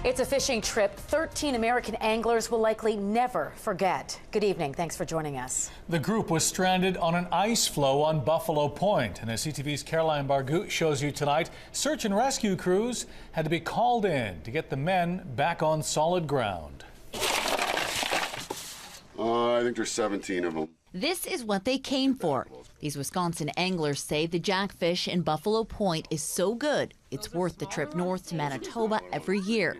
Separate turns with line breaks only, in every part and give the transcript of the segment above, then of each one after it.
It's a fishing trip 13 American anglers will likely never forget. Good evening. Thanks for joining us.
The group was stranded on an ice floe on Buffalo Point. And as CTV's Caroline Bargout shows you tonight, search and rescue crews had to be called in to get the men back on solid ground.
I think there's 17 of them.
This is what they came for. These Wisconsin anglers say the jackfish in Buffalo Point is so good, it's worth the trip north to Manitoba every year.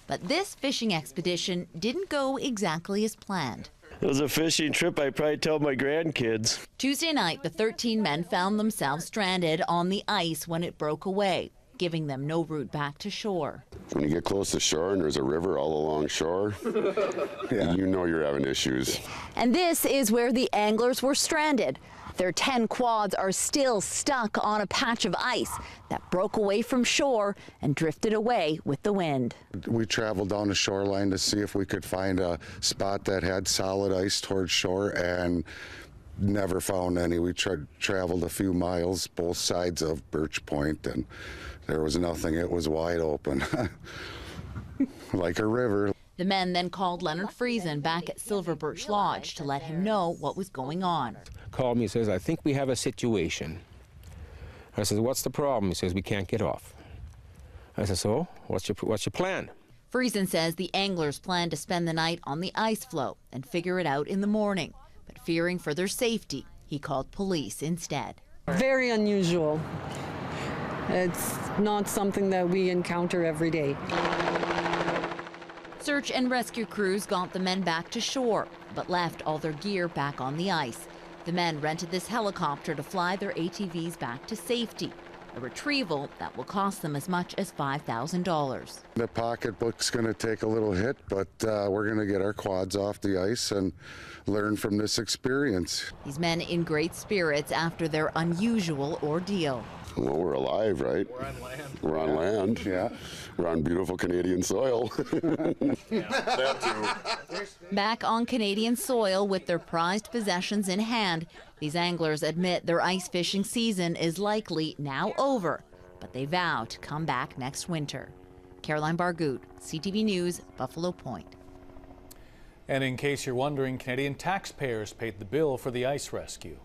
But this fishing expedition didn't go exactly as planned.
It was a fishing trip I probably tell my grandkids.
Tuesday night, the 13 men found themselves stranded on the ice when it broke away, giving them no route back to shore.
When you get close to shore and there's a river all along shore, you know you're having issues.
And this is where the anglers were stranded. Their 10 quads are still stuck on a patch of ice that broke away from shore and drifted away with the wind.
We traveled down the shoreline to see if we could find a spot that had solid ice towards shore and never found any. We traveled a few miles both sides of Birch Point and there was nothing. It was wide open, like a river.
The men then called Leonard Friesen back at Silver Birch Lodge to let him know what was going on.
Called me, says, I think we have a situation. I said, what's the problem? He says, we can't get off. I said, so what's your plan?
Friesen says the anglers plan to spend the night on the ice floe and figure it out in the morning. But fearing for their safety, he called police instead.
Very unusual. It's not something that we encounter every day.
Search and rescue crews got the men back to shore, but left all their gear back on the ice. The men rented this helicopter to fly their ATVs back to safety, a retrieval that will cost them as much as $5,000.
The pocketbook's going to take a little hit, but we're going to get our quads off the ice and learn from this experience.
These men in great spirits after their unusual ordeal.
Well, we're alive, right?
We're on land.
We're on land.
Yeah.
We're on beautiful Canadian soil.
Back on Canadian soil with their prized possessions in hand, these anglers admit their ice fishing season is likely now over, but they vow to come back next winter. Caroline Bargout, CTV News, Buffalo Point.
And in case you're wondering, Canadian taxpayers paid the bill for the ice rescue.